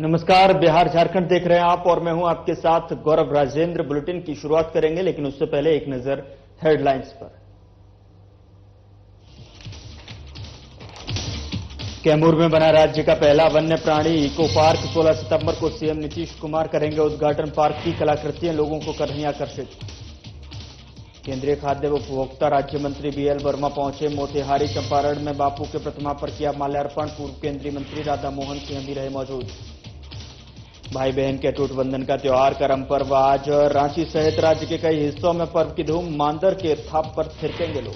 नमस्कार, बिहार झारखंड देख रहे हैं आप और मैं हूं आपके साथ गौरव राजेंद्र। बुलेटिन की शुरुआत करेंगे, लेकिन उससे पहले एक नजर हेडलाइंस पर। कैमूर में बना राज्य का पहला वन्य प्राणी इको पार्क। 16 सितंबर को सीएम नीतीश कुमार करेंगे उद्घाटन। पार्क की कलाकृतियां लोगों को कर रही आकर्षित। केंद्रीय खाद्य व उपभोक्ता राज्य मंत्री बीएल वर्मा पहुंचे मोतिहारी। चंपारण में बापू के प्रतिमा पर किया माल्यार्पण। पूर्व केंद्रीय मंत्री राधा मोहन सिंह भी रहे मौजूद। भाई बहन के अटूट बंधन का त्योहार करम पर्व आज रांची सहित राज्य के कई हिस्सों में पर्व की धूम। मांदर के थाप पर थिरकेंगे लोग।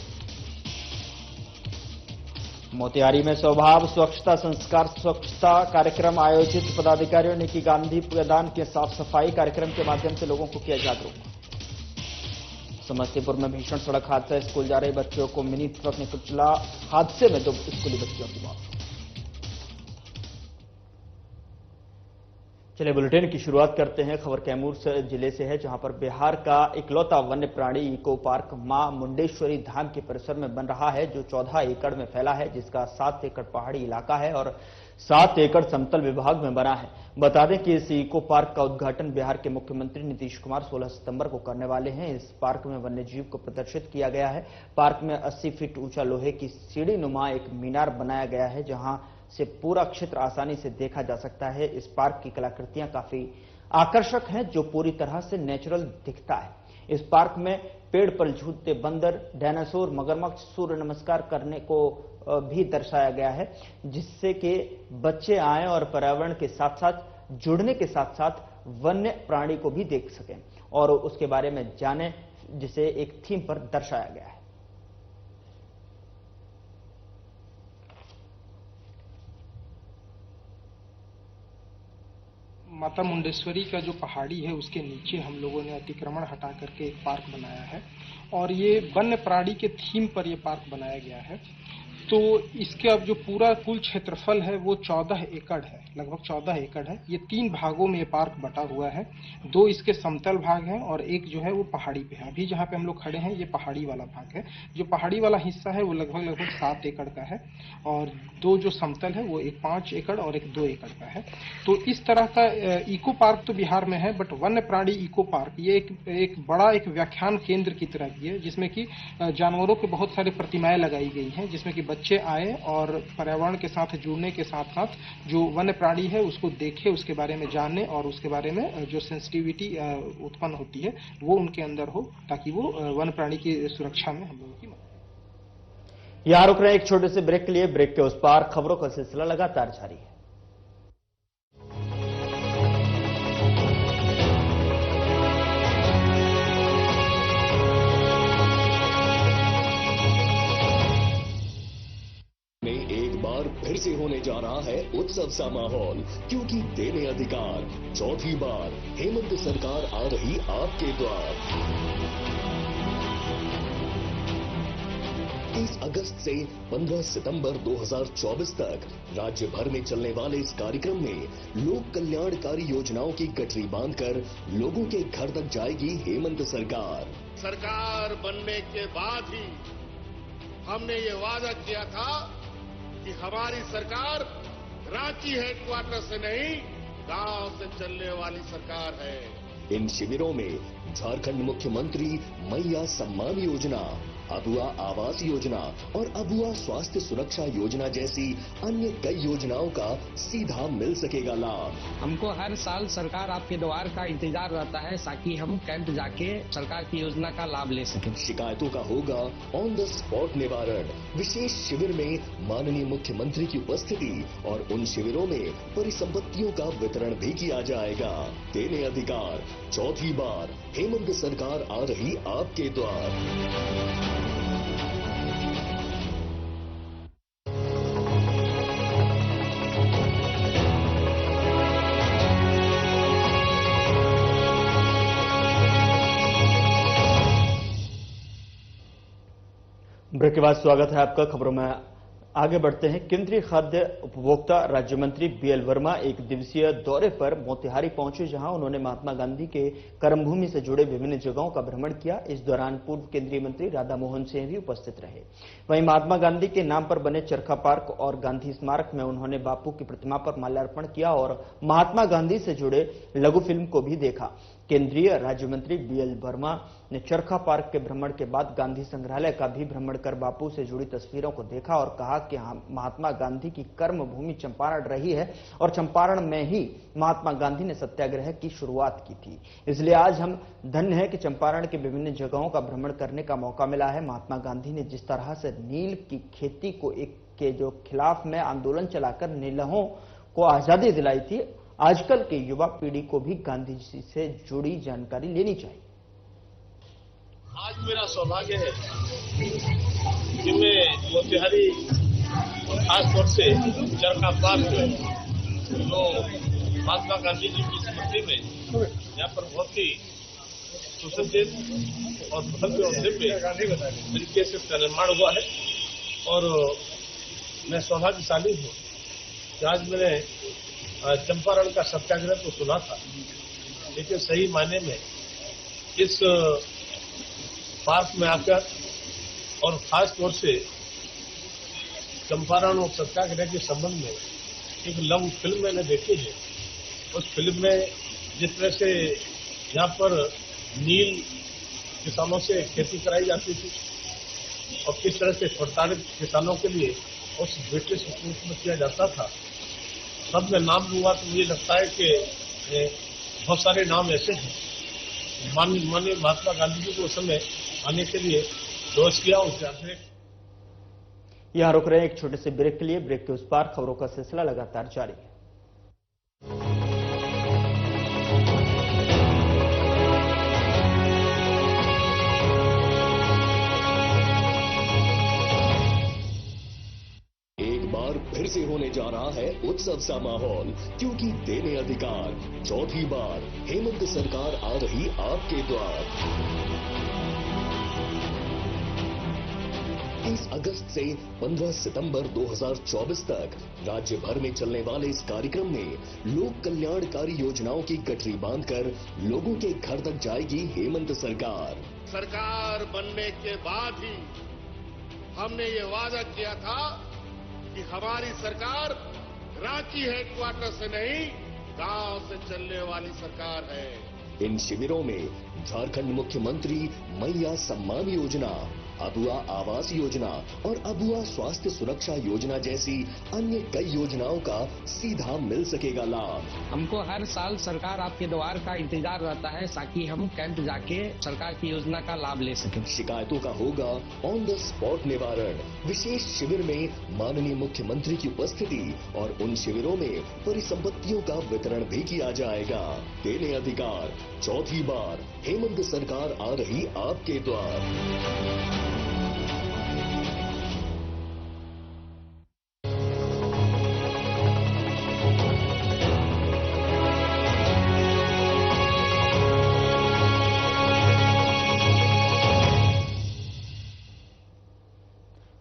मोतिहारी में स्वभाव स्वच्छता संस्कार स्वच्छता कार्यक्रम आयोजित। पदाधिकारियों ने की गांधी मैदान के साफ सफाई। कार्यक्रम के माध्यम से लोगों को किया जागरूक। समस्तीपुर में भीषण सड़क हादसा। स्कूल जा रहे बच्चों को मिनी ट्रक ने कुचला। हादसे में 2 स्कूली बच्चियों की मौत। चलिए बुलेटिन की शुरुआत करते हैं। खबर कैमूर जिले से है, जहां पर बिहार का इकलौता वन्य प्राणी इको पार्क मां मुंडेश्वरी धाम के परिसर में बन रहा है, जो 14 एकड़ में फैला है, जिसका 7 एकड़ पहाड़ी इलाका है और 7 एकड़ समतल विभाग में बना है। बता दें कि इस इको पार्क का उद्घाटन बिहार के मुख्यमंत्री नीतीश कुमार 16 सितंबर को करने वाले हैं। इस पार्क में वन्य जीव को प्रदर्शित किया गया है। पार्क में 80 फीट ऊंचा लोहे की सीढ़ी नुमा एक मीनार बनाया गया है, जहां से पूरा क्षेत्र आसानी से देखा जा सकता है। इस पार्क की कलाकृतियां काफी आकर्षक हैं, जो पूरी तरह से नेचुरल दिखता है। इस पार्क में पेड़ पर झूलते बंदर, डायनासोर, मगरमच्छ, सूर्य नमस्कार करने को भी दर्शाया गया है, जिससे कि बच्चे आए और पर्यावरण के साथ साथ जुड़ने के साथ साथ वन्य प्राणी को भी देख सकें और उसके बारे में जानें, जिसे एक थीम पर दर्शाया गया है। माता मुंडेश्वरी का जो पहाड़ी है उसके नीचे हम लोगों ने अतिक्रमण हटा करके एक पार्क बनाया है और ये वन्य प्राणी के थीम पर ये पार्क बनाया गया है। तो इसके अब जो पूरा कुल क्षेत्रफल है वो 14 एकड़ है, लगभग 14 एकड़ है। ये 3 भागों में ये पार्क बटा हुआ है। 2 इसके समतल भाग हैं और एक जो है वो पहाड़ी पे है। अभी जहाँ पे हम लोग खड़े हैं ये पहाड़ी वाला भाग है। जो पहाड़ी वाला हिस्सा है वो लगभग 7 एकड़ का है और 2 जो समतल है वो एक 5 एकड़ और एक 2 एकड़ का है। तो इस तरह का इको पार्क तो बिहार में है, बट वन्य प्राणी इको पार्क ये एक बड़ा एक व्याख्यान केंद्र की तरह की है, जिसमें कि जानवरों के बहुत सारे प्रतिमाएं लगाई गई हैं, जिसमें कि बच्चे आए और पर्यावरण के साथ जुड़ने के साथ साथ जो वन्य प्राणी है उसको देखे, उसके बारे में जाने और उसके बारे में जो सेंसिटिविटी उत्पन्न होती है वो उनके अंदर हो, ताकि वो वन्य प्राणी की सुरक्षा में हम लोगों की। यहां रुक रहे हैं एक छोटे से ब्रेक के लिए। ब्रेक के उस पार खबरों का सिलसिला लगातार जारी है। फिर से होने जा रहा है उत्सव सा माहौल, क्योंकि देने अधिकार 4थी बार हेमंत सरकार आ रही आपके द्वार। 30 अगस्त से 15 सितंबर 2024 तक राज्य भर में चलने वाले इस कार्यक्रम में लोक कल्याणकारी योजनाओं की गठरी बांधकर लोगों के घर तक जाएगी हेमंत सरकार। सरकार बनने के बाद ही हमने ये वादा किया था कि हमारी सरकार रांची हेडक्वार्टर से नहीं, गांव से चलने वाली सरकार है। इन शिविरों में झारखंड मुख्यमंत्री मैया सम्मान योजना, अबुआ आवास योजना और अबुआ स्वास्थ्य सुरक्षा योजना जैसी अन्य कई योजनाओं का सीधा मिल सकेगा लाभ। हमको हर साल सरकार आपके द्वार का इंतजार रहता है, ताकि हम कैंप जाके सरकार की योजना का लाभ ले सकें। शिकायतों का होगा ऑन द स्पॉट निवारण। विशेष शिविर में माननीय मुख्यमंत्री की उपस्थिति और उन शिविरों में परिसंपत्तियों का वितरण भी किया जाएगा। देने अधिकार 4थी बार हेमंत सरकार आ रही आपके द्वार। ब्रेक के बाद स्वागत है आपका। खबरों में आगे बढ़ते हैं। केंद्रीय खाद्य उपभोक्ता राज्य मंत्री बीएल वर्मा एक दिवसीय दौरे पर मोतिहारी पहुंचे, जहां उन्होंने महात्मा गांधी के कर्मभूमि से जुड़े विभिन्न जगहों का भ्रमण किया। इस दौरान पूर्व केंद्रीय मंत्री राधा मोहन सिंह भी उपस्थित रहे। वहीं महात्मा गांधी के नाम पर बने चरखा पार्क और गांधी स्मारक में उन्होंने बापू की प्रतिमा पर माल्यार्पण किया और महात्मा गांधी से जुड़े लघु फिल्म को भी देखा। केंद्रीय राज्य मंत्री बीएल वर्मा ने चरखा पार्क के भ्रमण के बाद गांधी संग्रहालय का भी भ्रमण कर बापू से जुड़ी तस्वीरों को देखा और कहा कि महात्मा गांधी की कर्म भूमि चंपारण रही है और चंपारण में ही महात्मा गांधी ने सत्याग्रह की शुरुआत की थी। इसलिए आज हम धन्य हैं कि चंपारण के विभिन्न जगहों का भ्रमण करने का मौका मिला है। महात्मा गांधी ने जिस तरह से नील की खेती के जो खिलाफ में आंदोलन चलाकर नीलहों को आजादी दिलाई थी, आजकल के युवा पीढ़ी को भी गांधी जी से जुड़ी जानकारी लेनी चाहिए। आज मेरा सौभाग्य है कि मैं मोतिहारी खासतौर से चरखा पार्क जो महात्मा गांधी जी की स्मृति में यहाँ पर बहुत ही सुसज्जित और भव्य और दिव्य तरीके से इसका निर्माण हुआ है और मैं सौभाग्यशाली हूँ कि आज मैंने चंपारण का सत्याग्रह तो सुना था, लेकिन सही मायने में इस पार्क में आकर और खास तौर से चंपारण और सत्याग्रह के संबंध में एक लघु फिल्म मैंने देखी है। उस फिल्म में जिस तरह से यहाँ पर नील किसानों से खेती कराई जाती थी और किस तरह से प्रताड़ित किसानों के लिए उस ब्रिटिश हुकूमत में किया जाता था, सब में नाम लूंगा तो मुझे लगता है कि बहुत सारे नाम ऐसे हैं। माननीय महात्मा गांधी जी को उस समय आने के लिए दोष किया, उसके आगे यहां रुक रहे हैं एक छोटे से ब्रेक के लिए। ब्रेक के उस पार खबरों का सिलसिला लगातार जारी है। फिर से होने जा रहा है उत्सव सा माहौल, क्योंकि देने अधिकार चौथी बार हेमंत सरकार आ रही आपके द्वार। 30 अगस्त से 15 सितंबर 2024 तक राज्य भर में चलने वाले इस कार्यक्रम में लोक कल्याणकारी योजनाओं की गठरी बांधकर लोगों के घर तक जाएगी हेमंत सरकार। सरकार बनने के बाद ही हमने ये वादा किया था कि हमारी सरकार रांची हेडक्वार्टर से नहीं, गांव से चलने वाली सरकार है। इन शिविरों में झारखंड मुख्यमंत्री मैया सम्मान योजना, अबुआ आवास योजना और अबुआ स्वास्थ्य सुरक्षा योजना जैसी अन्य कई योजनाओं का सीधा मिल सकेगा लाभ। हमको हर साल सरकार आपके द्वार का इंतजार रहता है ताकि हम कैंप जाके सरकार की योजना का लाभ ले सकें। शिकायतों का होगा ऑन द स्पॉट निवारण। विशेष शिविर में माननीय मुख्यमंत्री की उपस्थिति और उन शिविरों में परिसंपत्तियों का वितरण भी किया जाएगा। देने अधिकार चौथी बार हेमंत सरकार आ रही आपके द्वार।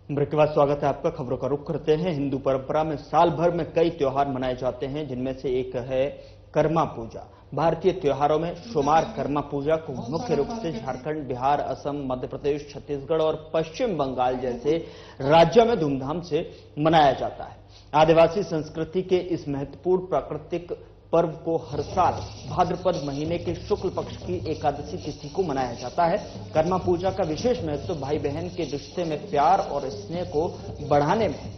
ब्रेक के बाद स्वागत है आपका। खबरों का रुख करते हैं। हिंदू परंपरा में साल भर में कई त्योहार मनाए जाते हैं, जिनमें से एक है कर्मा पूजा। भारतीय त्योहारों में सोमवार कर्मा पूजा को मुख्य रूप से झारखंड, बिहार, असम, मध्य प्रदेश, छत्तीसगढ़ और पश्चिम बंगाल जैसे राज्यों में धूमधाम से मनाया जाता है। आदिवासी संस्कृति के इस महत्वपूर्ण प्राकृतिक पर्व को हर साल भाद्रपद महीने के शुक्ल पक्ष की एकादशी तिथि को मनाया जाता है। कर्मा पूजा का विशेष महत्व भाई बहन के रिश्ते में प्यार और स्नेह को बढ़ाने में है।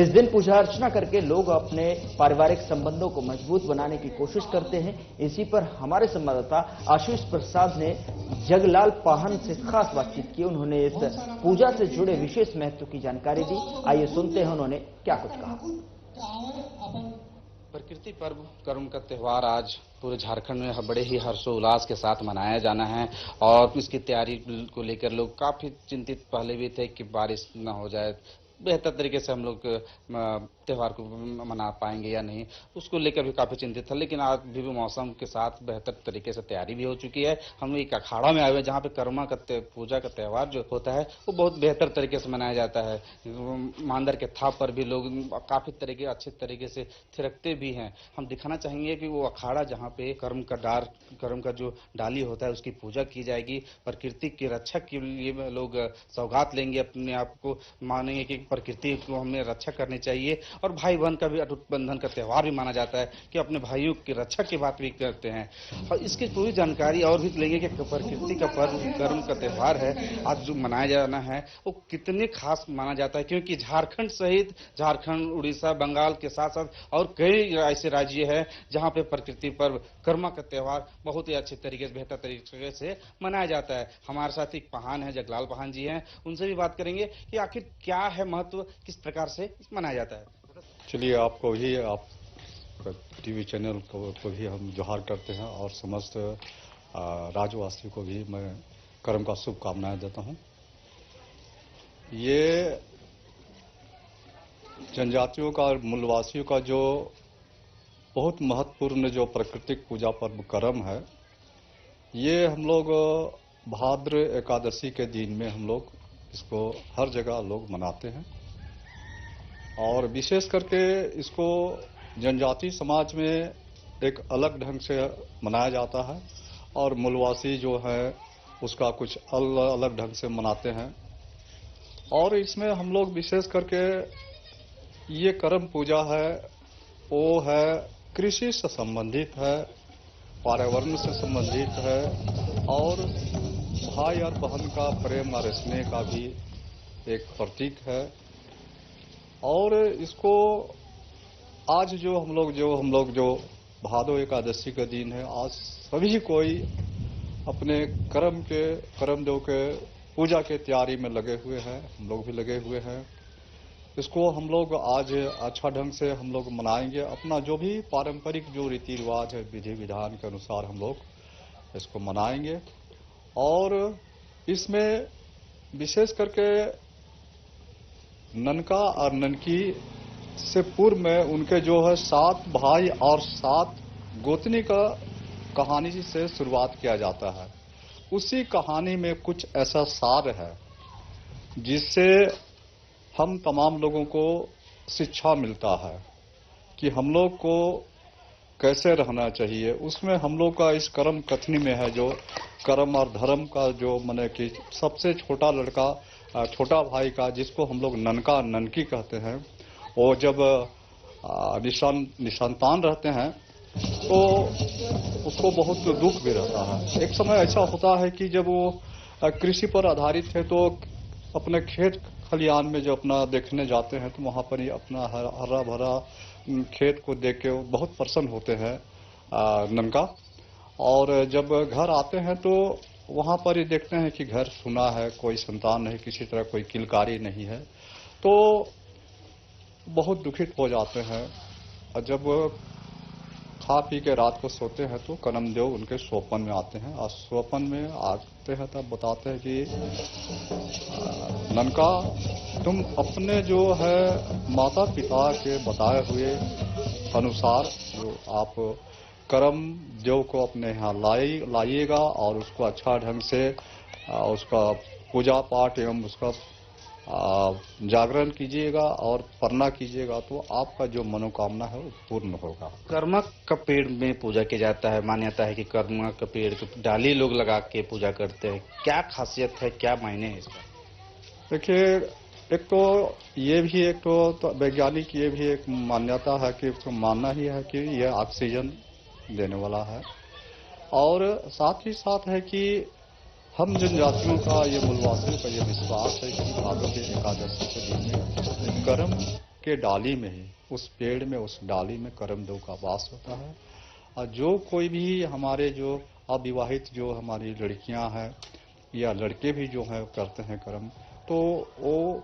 इस दिन पूजा अर्चना करके लोग अपने पारिवारिक संबंधों को मजबूत बनाने की कोशिश करते हैं। इसी पर हमारे संवाददाता आशीष प्रसाद ने जगलाल पाहन से खास बातचीत की। उन्होंने इस पूजा से जुड़े विशेष महत्व की जानकारी दी। आइए सुनते हैं उन्होंने क्या कुछ कहा। प्रकृति पर्व कर्म का त्यौहार आज पूरे झारखंड में बड़े ही हर्षोल्लास के साथ मनाया जाना है और इसकी तैयारी को लेकर लोग काफी चिंतित पहले भी थे कि बारिश न हो जाए, बेहतर तरीके से हम लोग त्यौहार को मना पाएंगे या नहीं, उसको लेकर भी काफी चिंतित था। लेकिन आज भी मौसम के साथ बेहतर तरीके से तैयारी भी हो चुकी है। हम एक अखाड़ा में आए हुए जहाँ पे कर्मा का पूजा का त्यौहार जो होता है वो बहुत बेहतर तरीके से मनाया जाता है। मांदर के थाप पर भी लोग काफी तरीके अच्छे तरीके से थिरकते भी हैं। हम दिखाना चाहेंगे कि वो अखाड़ा जहाँ पे कर्म का जो डाली होता है उसकी पूजा की जाएगी। प्रकृति की रक्षा के लिए लोग सौगात लेंगे, अपने आप को मानेंगे कि प्रकृति को हमें रक्षा करनी चाहिए। और भाई बहन का भी अटूट बंधन का त्यौहार भी माना जाता है कि अपने भाइयों की रक्षा की बात भी करते हैं। और इसकी पूरी जानकारी और भी लेंगे कि प्रकृति का पर्व कर्म का त्यौहार है आज जो मनाया जाना है वो कितने खास माना जाता है, क्योंकि झारखंड सहित झारखंड, उड़ीसा, बंगाल के साथ साथ और कई ऐसे राज्य हैं जहां पे प्रकृति पर्व कर्मा का त्यौहार बहुत ही अच्छे तरीके से बेहतर तरीके से मनाया जाता है। हमारे साथ एक पहान है, जगलाल पहान जी हैं, उनसे भी बात करेंगे कि आखिर क्या है महत्व, किस प्रकार से मनाया जाता है। चलिए, आपको भी आप टीवी चैनल को भी हम जोहार करते हैं और समस्त राज्यवासियों को भी मैं कर्म का शुभकामनाएं देता हूं। ये जनजातियों का और मूलवासियों का जो बहुत महत्वपूर्ण जो प्राकृतिक पूजा पर्व कर्म है, ये हम लोग भाद्र एकादशी के दिन में हम लोग इसको हर जगह लोग मनाते हैं। और विशेष करके इसको जनजाति समाज में एक अलग ढंग से मनाया जाता है और मूलवासी जो है उसका कुछ अलग ढंग से मनाते हैं। और इसमें हम लोग विशेष करके ये कर्म पूजा है वो है कृषि से संबंधित है, पर्यावरण से संबंधित है और भाई और बहन का प्रेम और स्नेह का भी एक प्रतीक है। और इसको आज जो हम लोग जो भादो एकादशी का दिन है, आज सभी कोई अपने कर्मदेव के पूजा के तैयारी में लगे हुए हैं, हम लोग भी लगे हुए हैं। इसको हम लोग आज अच्छा ढंग से हम लोग मनाएंगे। अपना जो भी पारंपरिक जो रीति रिवाज है, विधि विधान के अनुसार हम लोग इसको मनाएंगे। और इसमें विशेष करके ननका और ननकी से पूर्व में उनके जो है 7 भाई और 7 गोतनी का कहानी से शुरुआत किया जाता है। उसी कहानी में कुछ ऐसा सार है जिससे हम तमाम लोगों को शिक्षा मिलता है कि हम लोग को कैसे रहना चाहिए। उसमें हम लोग का इस कर्म कथनी में है जो कर्म और धर्म का जो माने कि सबसे छोटा लड़का, छोटा भाई का, जिसको हम लोग ननका ननकी कहते हैं, वो जब निसंतान रहते हैं तो उसको बहुत दुख भी रहता है। एक समय ऐसा होता है कि जब वो कृषि पर आधारित है तो अपने खेत खलियान में जो अपना देखने जाते हैं तो वहाँ पर ही अपना हरा भरा खेत को देख के वो बहुत प्रसन्न होते हैं ननका। और जब घर आते हैं तो वहाँ पर ही देखते हैं कि घर सूना है, कोई संतान नहीं, किसी तरह कोई किलकारी नहीं है, तो बहुत दुखित हो जाते हैं। और जब खा पी के रात को सोते हैं तो कर्मदेव उनके सोपन में आते हैं और सोपन में आते हैं तब बताते हैं कि ननका, तुम अपने जो है माता पिता के बताए हुए अनुसार जो आप कर्म देव को अपने यहाँ लाइएगा और उसको अच्छा ढंग से उसका पूजा पाठ एवं उसका जागरण कीजिएगा और परना कीजिएगा तो आपका जो मनोकामना है वो पूर्ण होगा। कर्मा का पेड़ में पूजा किया जाता है। मान्यता है कि कर्मा का पेड़ को डाली लोग लगा के पूजा करते हैं। क्या खासियत है, क्या मायने है इसका? देखिए, एक तो ये भी एक तो वैज्ञानिक ये भी एक मान्यता है कि उसको मानना ही है कि यह ऑक्सीजन देने वाला है। और साथ ही साथ है कि हम जनजातियों का, ये मूलवासियों का ये विश्वास है कि भादो के एकादशी के दिन में कर्म के डाली में ही, उस पेड़ में, उस डाली में कर्मदेव का वास होता है। और जो कोई भी हमारे जो अविवाहित जो हमारी लड़कियां हैं या लड़के भी जो हैं करते हैं कर्म, तो वो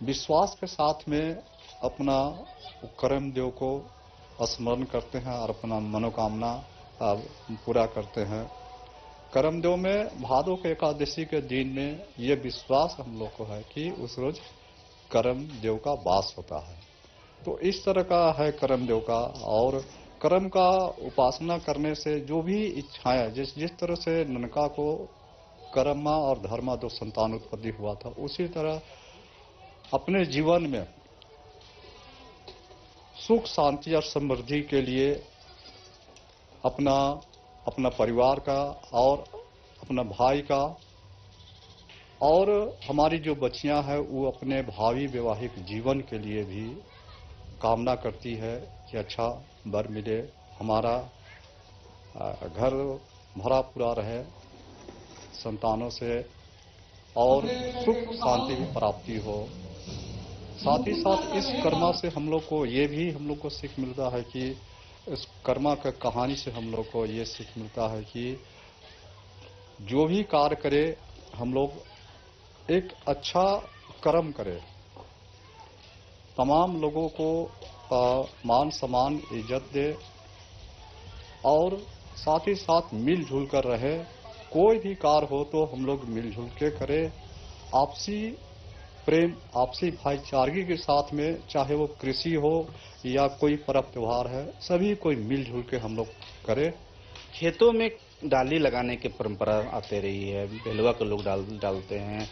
विश्वास के साथ में अपना कर्मदेव को स्मरण करते हैं और अपना मनोकामना पूरा करते हैं। कर्मदेव में भादो के एकादशी के दिन में ये विश्वास हम लोग को है कि उस रोज कर्म देव का वास होता है। तो इस तरह का है कर्म देव का। और कर्म का उपासना करने से जो भी इच्छाएं, जिस तरह से ननका को कर्मा और धर्मा दो संतान उत्पत्ति हुआ था, उसी तरह अपने जीवन में सुख शांति और समृद्धि के लिए अपना परिवार का और अपना भाई का और हमारी जो बच्चियां हैं वो अपने भावी वैवाहिक जीवन के लिए भी कामना करती है कि अच्छा वर मिले, हमारा घर भरा पूरा रहे संतानों से और सुख शांति की प्राप्ति हो। साथ ही साथ इस कर्मा से हम लोग को सीख मिलता है कि इस कर्मा का कहानी से हम लोग को ये सीख मिलता है कि जो भी कार्य करे हम लोग एक अच्छा कर्म करें, तमाम लोगों को मान सम्मान इज्जत दे और साथ ही साथ मिलजुल कर रहे। कोई भी कार्य हो तो हम लोग मिलजुल के करें, आपसी प्रेम आपसी भाईचारगी के साथ में, चाहे वो कृषि हो या कोई पर्व त्योहार है, सभी कोई मिलजुल के हम लोग करें। खेतों में डाली लगाने की परंपरा आते रही है, भेलवा के लोग डालते हैं,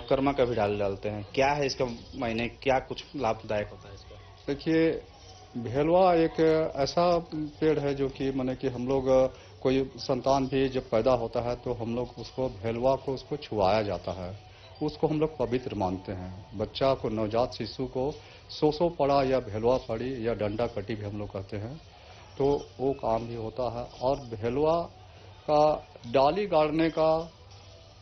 कर्मा का भी डालते हैं। क्या है इसका मायने, क्या कुछ लाभदायक होता है इसका? देखिए, भेलवा एक ऐसा पेड़ है जो कि माने कि हम लोग कोई संतान भी जब पैदा होता है तो हम लोग उसको भेलवा को उसको छुआया जाता है, उसको हम लोग पवित्र मानते हैं। बच्चा को, नवजात शिशु को सोसो पड़ा या भेलवा पड़ी या डंडा कटी भी हम लोग कहते हैं, तो वो काम भी होता है। और भेलवा का डाली गाड़ने का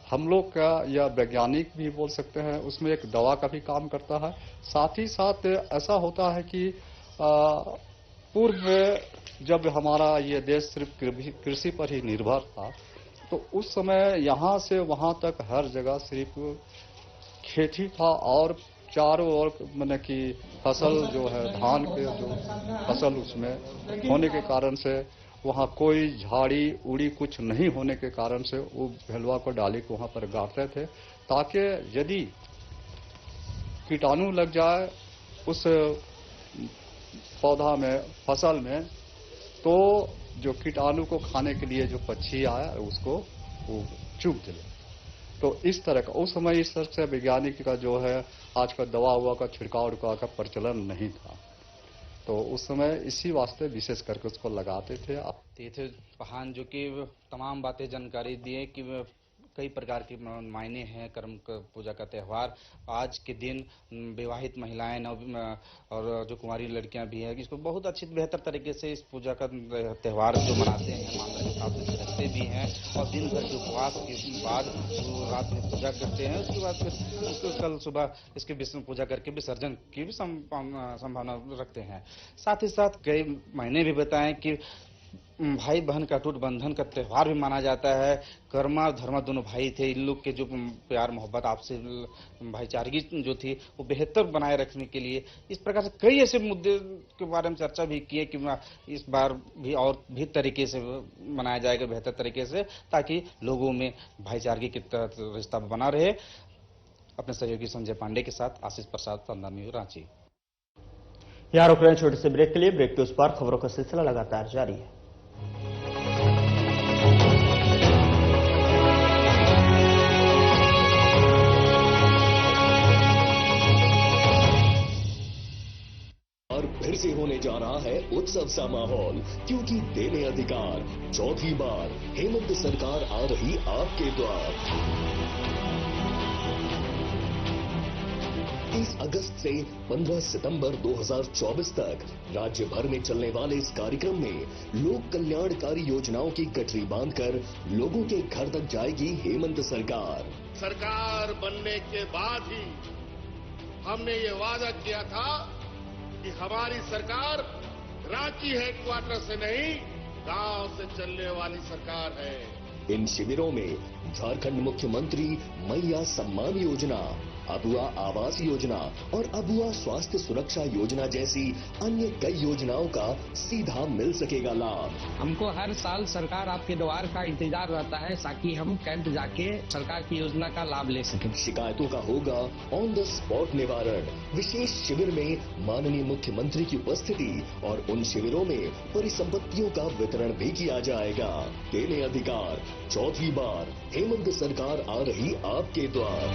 हम लोग का या वैज्ञानिक भी बोल सकते हैं, उसमें एक दवा का भी काम करता है। साथ ही साथ ऐसा होता है कि पूर्व में जब हमारा ये देश सिर्फ कृषि पर ही निर्भर था, तो उस समय यहाँ से वहाँ तक हर जगह सिर्फ खेती था और चारों ओर माने कि फसल जो है धान के जो फसल उसमें होने के कारण से वहाँ कोई झाड़ी उड़ी कुछ नहीं होने के कारण से वो भेलवा को डाली को वहाँ पर गाड़ते थे, ताकि यदि कीटाणु लग जाए उस पौधा में, फसल में, तो जो कीटाणु को खाने के लिए जो पक्षी आया उसको वो चुग दिले। तो इस तरह का उस समय इस तरह से वैज्ञानिक का जो है आज का दवा हुआ का छिड़काव का प्रचलन नहीं था, तो उस समय इसी वास्ते विशेष करके उसको लगाते थे। तीर्थ पहान जो कि तमाम बातें जानकारी दिए कि कई प्रकार के मायने हैं कर्म पूजा का त्यौहार। आज के दिन विवाहित महिलाएं और जो कुंवारी लड़कियां भी हैं इसको बहुत अच्छी बेहतर तरीके से इस पूजा का त्यौहार जो मनाते हैं, मान्यता के हिसाब से रखते भी हैं और दिन भर के उपवास के बाद रात में पूजा करते हैं। उसके बाद फिर कल सुबह इसके पूजा करके विसर्जन की भी संभावना रखते हैं। साथ ही साथ कई महीने भी बताएं कि भाई बहन का अटूट बंधन का त्यौहार भी माना जाता है। कर्मा और धर्मा दोनों भाई थे, इन लोग के जो प्यार मोहब्बत आपसे भाईचारगी जो थी वो बेहतर बनाए रखने के लिए इस प्रकार से कई ऐसे मुद्दे के बारे में चर्चा भी की है कि इस बार भी और भी तरीके से मनाया जाएगा बेहतर तरीके से, ताकि लोगों में भाईचारगी के तहत रिश्ता बना रहे। अपने सहयोगी संजय पांडे के साथ आशीष प्रसाद, संध्या न्यूज, रांची। यहाँ रुक रहे हैं छोटे से ब्रेक के लिए। ब्रेक के उस पार खबरों का सिलसिला लगातार जारी है। फिर से होने जा रहा है उत्सव सा माहौल, क्योंकि देने अधिकार चौथी बार हेमंत सरकार आ रही आपके द्वार। 30 अगस्त से 15 सितंबर 2024 तक राज्य भर में चलने वाले इस कार्यक्रम में लोक कल्याणकारी योजनाओं की गठरी बांधकर लोगों के घर तक जाएगी हेमंत सरकार। सरकार बनने के बाद ही हमने ये वादा किया था कि हमारी सरकार रांची हेडक्वार्टर से नहीं, गांव से चलने वाली सरकार है। इन शिविरों में झारखंड मुख्यमंत्री मैया सम्मान योजना, अबुआ आवास योजना और अबुआ स्वास्थ्य सुरक्षा योजना जैसी अन्य कई योजनाओं का सीधा मिल सकेगा लाभ। हमको हर साल सरकार आपके द्वार का इंतजार रहता है ताकि हम कैंप जाके सरकार की योजना का लाभ ले सकें। शिकायतों का होगा ऑन द स्पॉट निवारण। विशेष शिविर में माननीय मुख्यमंत्री की उपस्थिति और उन शिविरों में परिसंपत्तियों का वितरण भी किया जाएगा। देने अधिकार, चौथी बार हेमंत सरकार आ रही आपके द्वार।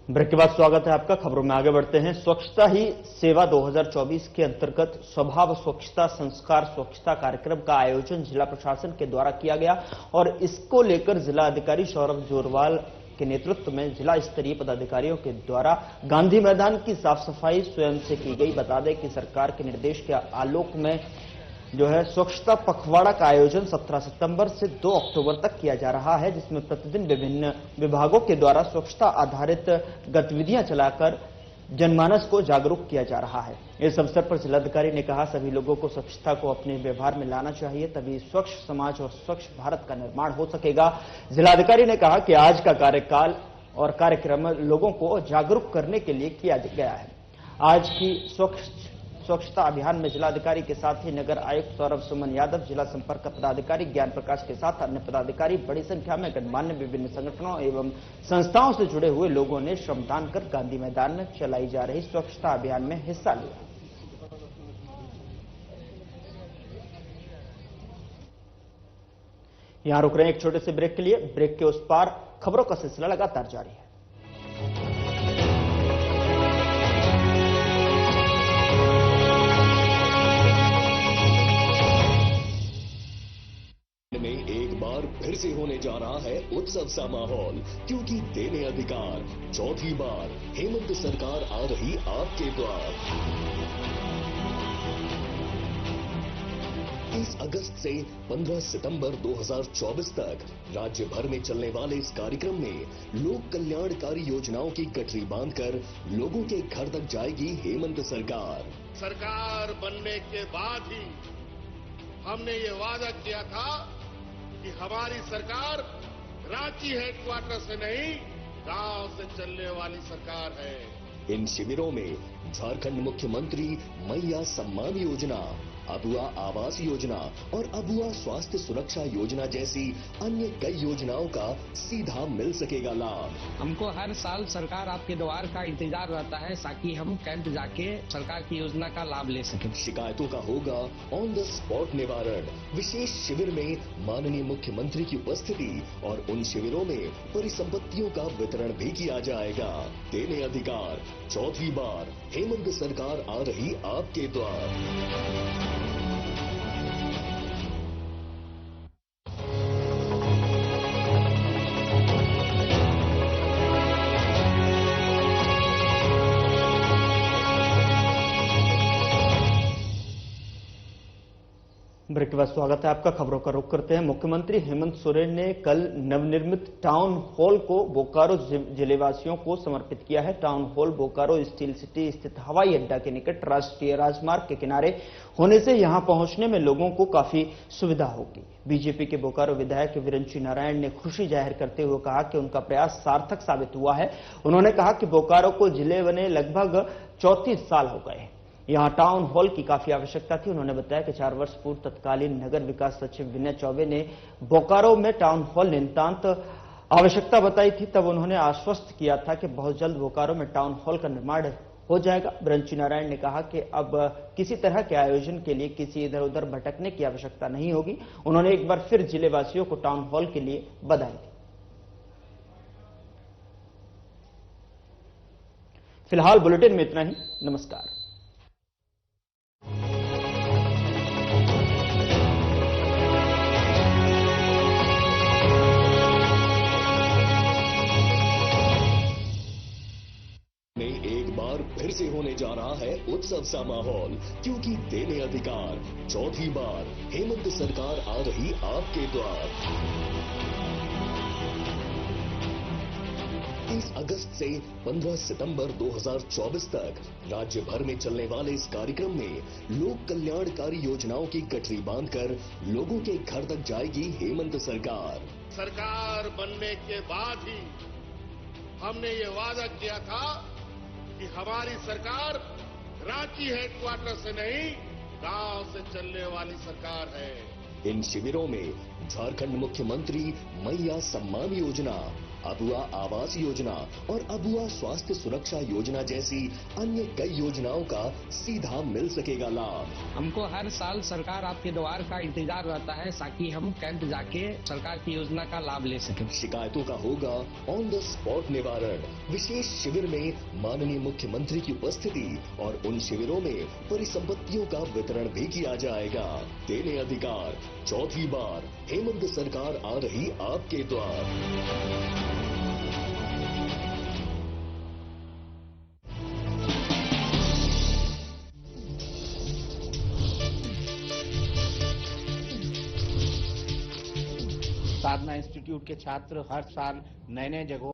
ब्रेक के बाद स्वागत है आपका। खबरों में आगे बढ़ते हैं। स्वच्छता ही सेवा 2024 के अंतर्गत स्वभाव स्वच्छता संस्कार स्वच्छता कार्यक्रम का आयोजन जिला प्रशासन के द्वारा किया गया और इसको लेकर जिला अधिकारी सौरभ जोरवाल के नेतृत्व में जिला स्तरीय पदाधिकारियों के द्वारा गांधी मैदान की साफ सफाई स्वयं से की गई। बता दें कि सरकार के निर्देश के आलोक में जो है स्वच्छता पखवाड़ा का आयोजन 17 सितंबर से 2 अक्टूबर तक किया जा रहा है, जिसमें प्रतिदिन विभिन्न विभागों के द्वारा स्वच्छता आधारित गतिविधियां चलाकर जनमानस को जागरूक किया जा रहा है। इस अवसर पर जिलाधिकारी ने कहा, सभी लोगों को स्वच्छता को अपने व्यवहार में लाना चाहिए, तभी स्वच्छ समाज और स्वच्छ भारत का निर्माण हो सकेगा। जिलाधिकारी ने कहा कि आज का कार्यकाल और कार्यक्रम लोगों को जागरूक करने के लिए किया गया है। आज की स्वच्छता अभियान में जिलाधिकारी के साथ ही नगर आयुक्त सौरभ सुमन यादव, जिला संपर्क पदाधिकारी ज्ञान प्रकाश के साथ अन्य पदाधिकारी, बड़ी संख्या में गणमान्य विभिन्न संगठनों एवं संस्थाओं से जुड़े हुए लोगों ने श्रमदान कर गांधी मैदान में चलाई जा रही स्वच्छता अभियान में हिस्सा लिया। यहां रुक रहे हैं एक छोटे से ब्रेक के लिए। ब्रेक के उस पार खबरों का सिलसिला लगातार जारी है। फिर से होने जा रहा है उत्सव सा माहौल, क्योंकि देने अधिकार, चौथी बार हेमंत सरकार आ रही आपके द्वार। 30 अगस्त से 15 सितंबर 2024 तक राज्य भर में चलने वाले इस कार्यक्रम में लोक कल्याणकारी योजनाओं की गठरी बांधकर लोगों के घर तक जाएगी हेमंत सरकार। सरकार बनने के बाद ही हमने ये वादा किया था कि हमारी सरकार रांची हेडक्वार्टर से नहीं, गांव से चलने वाली सरकार है। इन शिविरों में झारखंड मुख्यमंत्री मैया सम्मान योजना, अबुआ आवास योजना और अबुआ स्वास्थ्य सुरक्षा योजना जैसी अन्य कई योजनाओं का सीधा मिल सकेगा लाभ। हमको हर साल सरकार आपके द्वार का इंतजार रहता है ताकि हम कैंप जाके सरकार की योजना का लाभ ले सकें। शिकायतों का होगा ऑन द स्पॉट निवारण। विशेष शिविर में माननीय मुख्यमंत्री की उपस्थिति और उन शिविरों में परिसंपत्तियों का वितरण भी किया जाएगा। देने अधिकार, चौथी बार हेमंत सरकार आ रही आपके द्वार। ब्रेक के बाद स्वागत है आपका। खबरों का रुख करते हैं। मुख्यमंत्री हेमंत सोरेन ने कल नवनिर्मित टाउन हॉल को बोकारो जिलेवासियों को समर्पित किया है। Town hall Bokaro steel city स्थित हवाई अड्डा के निकट राष्ट्रीय राजमार्ग के किनारे होने से यहां पहुंचने में लोगों को काफी सुविधा होगी। बीजेपी के बोकारो विधायक विरंची नारायण ने खुशी जाहिर करते हुए कहा कि उनका प्रयास सार्थक साबित हुआ है। उन्होंने कहा कि बोकारो को जिले बने लगभग 34 साल हो गए हैं। यहां टाउन हॉल की काफी आवश्यकता थी। उन्होंने बताया कि 4 वर्ष पूर्व तत्कालीन नगर विकास सचिव विनय चौबे ने बोकारो में टाउन हॉल नितांत आवश्यकता बताई थी। तब उन्होंने आश्वस्त किया था कि बहुत जल्द बोकारो में टाउन हॉल का निर्माण हो जाएगा। विरंची नारायण ने कहा कि अब किसी तरह के आयोजन के लिए किसी इधर उधर भटकने की आवश्यकता नहीं होगी। उन्होंने एक बार फिर जिलेवासियों को टाउन हॉल के लिए बधाई दी। फिलहाल बुलेटिन में इतना ही। नमस्कार। फिर से होने जा रहा है उत्सव सा माहौल, क्योंकि देने अधिकार, चौथी बार हेमंत सरकार आ रही आपके द्वार। 31 अगस्त से 15 सितंबर 2024 तक राज्य भर में चलने वाले इस कार्यक्रम में लोक कल्याणकारी योजनाओं की गठरी बांधकर लोगों के घर तक जाएगी हेमंत सरकार। सरकार बनने के बाद ही हमने ये वादा किया था कि हमारी सरकार रांची हेडक्वार्टर से नहीं, गांव से चलने वाली सरकार है। इन शिविरों में झारखंड मुख्यमंत्री मैया सम्मान योजना, अबुआ आवास योजना और अबुआ स्वास्थ्य सुरक्षा योजना जैसी अन्य कई योजनाओं का सीधा मिल सकेगा लाभ। हमको हर साल सरकार आपके द्वार का इंतजार रहता है ताकि हम कैंप जाके सरकार की योजना का लाभ ले सकें। शिकायतों का होगा ऑन द स्पॉट निवारण। विशेष शिविर में माननीय मुख्यमंत्री की उपस्थिति और उन शिविरों में परिसंपत्तियों का वितरण भी किया जाएगा। देने अधिकार, चौथी बार हेमंत सरकार आ रही आपके द्वार। साधना इंस्टीट्यूट के छात्र हर साल नए नए जगहों